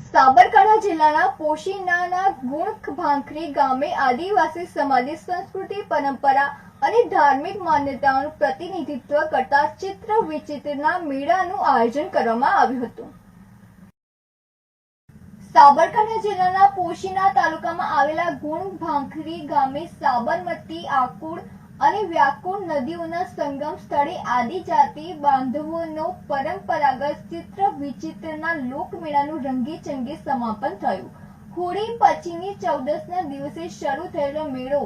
સાબરકાંઠા જિલ્લાના પોશીનાના ગુણ ભાંખરી ગામે આદિવાસી સમાજની સંસ્કૃતિ, પરંપરા અને ધાર્મિક માન્યતાઓનું પ્રતિનિધિત્વ કરતા ચિત્ર વિચિત્રના મેળાનું આયોજન કરવામાં આવ્યું હતું। સાબરકાંઠા જિલ્લાના પોશીના તાલુકામાં આવેલા ગુણ ભાંખરી ગામે સાબરમતી, આકુળ અને વ્યાકુળ નદીઓના સંગમ સ્થળે આદિજાતિ બાંધવોનો પરંપરાગત ચિત્ર વિચિત્રના લોકમેળાનું રંગેચંગે સમાપન થયું। હોળી પછીની 14ના દિવસે શરૂ થયેલો મેળો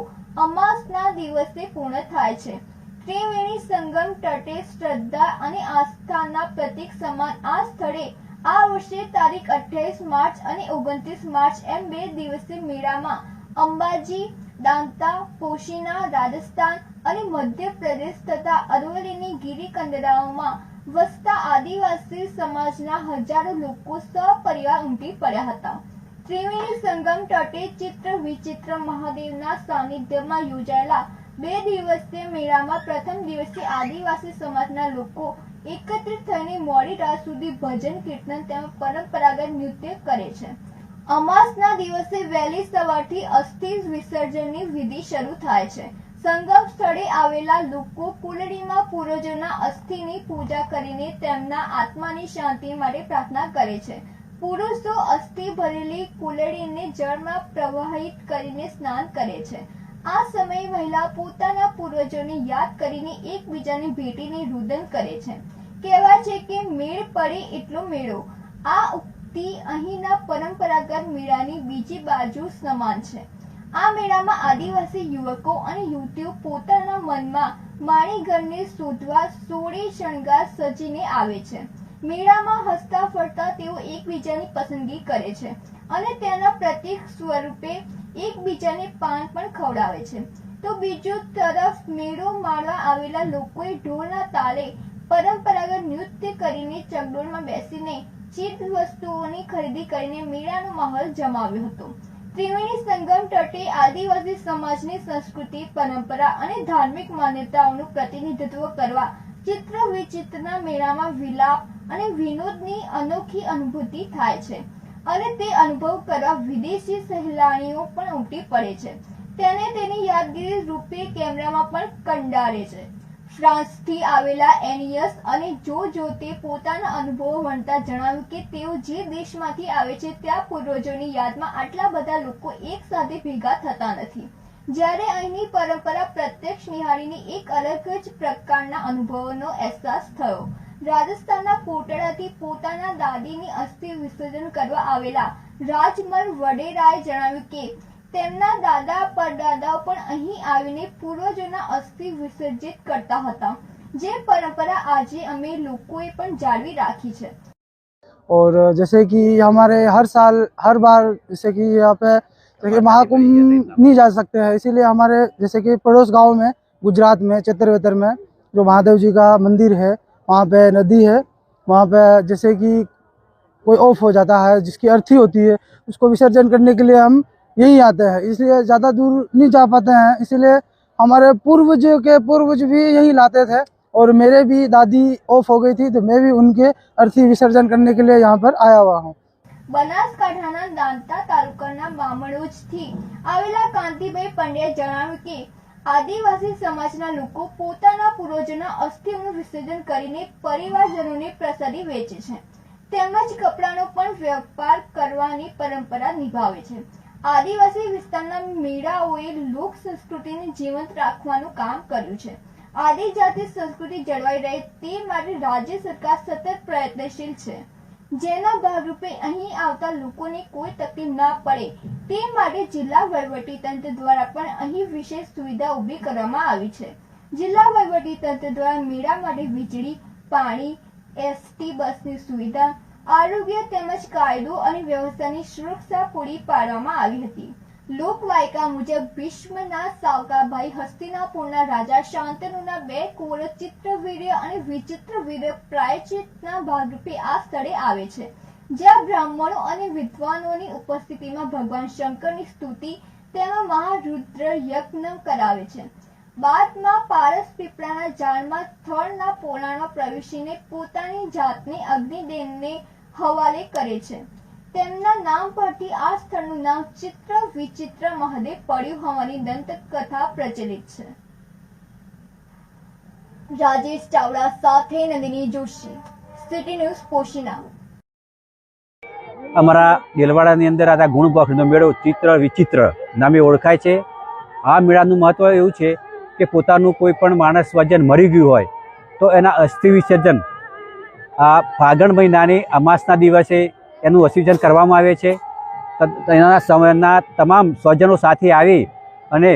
અમાસના દિવસે પૂર્ણ થાય છે। ત્રિવેણી સંગમ તટે શ્રદ્ધા અને આસ્થાના પ્રતીક સમાન આ સ્થળે આ વર્ષે તારીખ 28 માર્ચ અને 29 માર્ચ એમ 2 દિવસે મેળામાં અંબાજી, દાંતા, પોશીના, રાજસ્થાન અને મધ્યપ્રદેશ તથા અરવલ્લીની ગિરિકંદરાઓમાં વસતા આદિવાસી સમાજના હજારો લોકો સપરિવાર ઉમટી પડ્યા હતા। ત્રિવેણી સંગમ તટે ચિત્ર વિચિત્ર મહાદેવના સાનિધ્યમાં યોજાયેલા 2 દિવસીય મેળામાં પ્રથમ દિવસે આદિવાસી સમાજના લોકો એકત્રિત થઈને મોડી રાત સુધી ભજન, કીર્તન તેમજ પરંપરાગત નૃત્ય કરે છે। અમાસના દિવસે વહેલી સવારથી અસ્થિ વિસર્જનની વિધિ શરૂ થાય છે। સંગમ સ્થળે આવેલા લોકો કુલડીમાં પૂર્વજોના અસ્થિની પૂજા કરીને તેમના આત્માની શાંતિ માટે પ્રાર્થના કરે છે। પુરુષો અસ્થિ ભરેલી કુલડીને જળમાં પ્રવાહિત કરીને સ્નાન કરે છે। આ સમયે મહિલા પોતાના પૂર્વજોને યાદ કરીને એકબીજાને ભેટીને રુદન કરે છે। કહેવાય છે કે મેળ પડે એટલો મેળો। આ ઉક્તિ અહીંના પરંપરાગત મેળાની બીજી બાજુ સમાન છે। આ મેળામાં આદિવાસી યુવકો અને યુવતીઓ પોતાના મનમાં માણીઘરને શોધવા સોળે શણગાર સજીને આવે છે। મેળામાં હસતા ફરતા તેઓ એકબીજાની પસંદગી કરે છે અને તેના પ્રતીક સ્વરૂપે એકબીજાને પાન પણ ખવડાવે છે। તો બીજી તરફ મેળો માણવા આવેલા લોકોએ ઢોલના તાલે પરંપરાગત નૃત્ય કરીને ચકડોળમાં બેસીને ચીજ વસ્તુઓની ખરીદી કરીને મેળાનો માહોલ જમાવ્યો હતો। ત્રિવેણી સંગમ તટે આદિવાસી સમાજની સંસ્કૃતિ, પરંપરા અને ધાર્મિક માન્યતાઓનું પ્રતિનિધિત્વ કરવા ચિત્ર વિચિત્રના મેળામાં વિલાપ અને વિનોદની અનોખી અનુભૂતિ થાય છે અને તે અનુભવ કરવા વિદેશી સહેલાણીઓ પણ ઉમટી પડે છે। તેને તેની યાદગીરી રૂપે કેમેરામાં પણ કંડારે છે। ફ્રાન્સથી આવેલા એનિયસ અને જો તે પોતાના અનુભવો વર્ણતા જણાવ્યું કે તેઓ જે દેશમાંથી આવે છે ત્યાં પૂર્વજોની યાદમાં આટલા બધા લોકો એક સાથે ભેગા થતા નથી। જ્યારે અહીંની પરંપરા પ્રત્યક્ષ નિહાળીને એક અલગ જ પ્રકારના અનુભવોનો અહેસાસ થયો। રાજસ્થાનના કોટડાથી પોતાના દાદીની અસ્થિ વિસર્જન કરવા આવેલા રાજમલ વડેરાએ જણાવ્યું કે તેમના દાદા પરદાદાઓ પણ અહીં આવીને પૂર્વજોના અસ્થિ વિસર્જિત કરતા હતા, જે પરંપરા આજે અમે લોકોએ પણ જાળવી રાખી છે। और जैसे कि हमारे हर साल हर बार जैसे कि यहाँ पे जैसे महाकुंभ नहीं जा सकते हैं, इसीलिए हमारे जैसे कि पड़ोस गांव में गुजरात में चतरवेतर में जो महादेव जी का मंदिर है वहाँ पे नदी है। वहाँ पे जैसे कि कोई ऑफ हो जाता है जिसकी अर्थी होती है उसको विसर्जन करने के लिए हम यही आते हैं, इसलिए ज़्यादा दूर नहीं जा पाते हैं। इसीलिए हमारे पूर्वजों के पूर्वज भी यही लाते थे और मेरे भी दादी ऑफ हो गई थी तो मैं भी उनके अर्थी विसर्जन करने के लिए यहाँ पर आया हुआ हूँ। બનાસકાંઠાના દાંતા તાલુકાના મામણોજથી આવેલા કાંતિભાઈ પંડ્યાએ જણાવ્યું કે આદિવાસી સમાજના લોકો પોતાના પૂર્વજોના અસ્થિઓનું વિસર્જન કરીને પરિવારજનોને પ્રસાદી વેચે છે તેમજ કપડાનો પણ વેપાર કરવાની પરંપરા નિભાવે છે। આદિવાસી વિસ્તારના મેળાઓએ લોક સંસ્કૃતિને જીવંત રાખવાનું કામ કર્યું છે। આદિજાતિ સંસ્કૃતિ જળવાઈ રહે તે માટે રાજ્ય સરકાર સતત પ્રયત્નશીલ છે, જેના ભાગરૂપે અહીં આવતા લોકોને કોઈ તકલીફ ના પડે તે માટે જિલ્લા વહીવટીતંત્ર દ્વારા પણ અહીં વિશેષ સુવિધા ઊભી કરવામાં આવી છે। જિલ્લા વહીવટીતંત્ર દ્વારા મેળા માટે વીજળી, પાણી, એસટી બસની સુવિધા, આરોગ્ય તેમજ કાયદો અને વ્યવસ્થાની સુરક્ષા પૂરી પાડવામાં આવી હતી। લોકવાયકા મુજબ ભીષ્મના સાવકાભાઈ, હસ્તિનાપુરના રાજા શાંતનુના 2 કુંવરો ચિત્રવીર્ય અને વિચિત્રવીર્ય પ્રાયશ્ચિતના ભાગરૂપે આ સ્થળે આવે છે, જ્યાં બ્રાહ્મણો અને વિદ્વાનોની ઉપસ્થિતિમાં ભગવાન શંકરની સ્તુતિ તેમજ મહારુદ્ર યજ્ઞ કરાવે છે। બાદમાં પારસ પીપળાના ઝાડમાં સ્થળના પોલાણમાં પ્રવેશીને પોતાની જાતને અગ્નિદેવને હવાલે કરે છે। તેમના નામ પરથી આ સ્થળનું નામ ચિત્ર વિચિત્ર મહાદેવ પડ્યું હોવાની દંતકથા પ્રચલિત છે. રાજેશ ચાવડા સાથે નંદિની જોશી, સિટી ન્યૂઝ, પોશીના. અમારા દેલવાડાની અંદર આ ગુણભાખરીનો મેળો ચિત્ર વિચિત્ર નામે ઓળખાય છે. આ મેળાનું મહત્ત્વ એવું છે કે પોતાનું કોઈ પણ માણસ સ્વજન મરી ગયું હોય તો એના અસ્થિ વિસર્જન આ ફાગણ મહિનાની અમાસના દિવસે એનું વિસર્જન કરવામાં આવે છે. તેના સમયના તમામ સ્વજનો સાથે આવી અને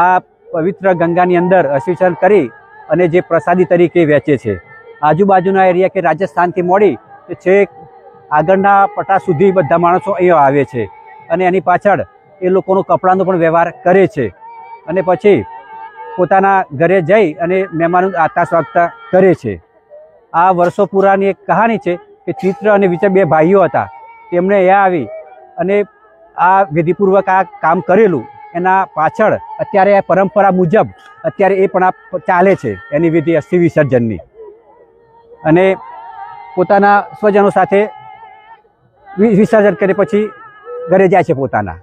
આ પવિત્ર ગંગાની અંદર વિસર્જન કરી અને જે પ્રસાદી તરીકે વેચે છે. આજુબાજુના એરિયા કે રાજસ્થાનથી મોડી છેક આગળના પટ્ટા સુધી બધા માણસો અહીંયા આવે છે અને એની પાછળ એ લોકોનો કપડાનો પણ વ્યવહાર કરે છે અને પછી પોતાના ઘરે જઈ અને મહેમાનો આતા સ્વાગત કરે છે. આ વર્ષો પુરાની એક કહાની છે કે ચિત્ર અને વિચિત્ર બે ભાઈઓ હતા. તેમણે અહીંયા આવી અને આ વિધિપૂર્વક આ કામ કરેલું. એના પાછળ અત્યારે આ પરંપરા મુજબ અત્યારે એ પણ આ ચાલે છે એની વિધિ અસ્થિ વિસર્જનની અને પોતાના સ્વજનો સાથે વિસર્જન કરી પછી ઘરે જાય છે પોતાના.